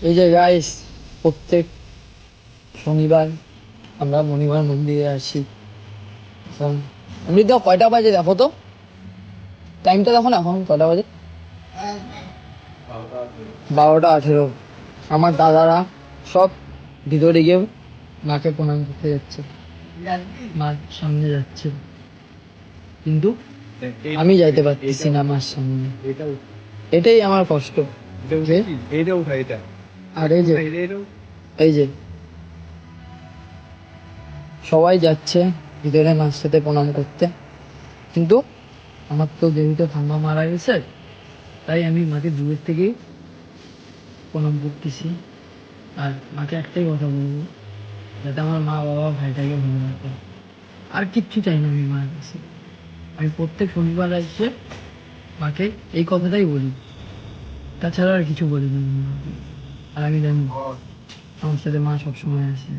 এই যে গাইস, প্রত্যেক শনিবার আমরা মণিবার মন্দিরে আসি। এমনি তো কয়টা বাজে দেখো তো, টাইমটা দেখো না, এখন কয়টা বাজে? 12টা 18। আমার দাদারা সব ভিতরে গিয়ে মাকে প্রণাম করতে যাচ্ছে, মার সামনে যাচ্ছে, কিন্তু আমি যাইতে পারতেছি না মার সামনে। এটাই আমার কষ্ট। আর এই যে সবাই যাচ্ছে ভিতরে মার সাথে প্রণাম করতে, কিন্তু আমার তো যেহেতু ঠাম্মা মারা গেছে, তাই আমি মাকে দূরের থেকেই প্রণাম করতেছি। আর মাকে একটাই কথা বলবো, যাতে আমার মা বাবা ভাইটাকে ভালো রাখে। আর কিচ্ছু চাই না আমি মায়ের কাছে। আমি প্রত্যেক শনিবার এসে মাকে এই কথাটাই বলি, তাছাড়া আর কিছু বলি না আমি মাকে। আর আমি জানি আমার সাথে মা সবসময় আছে।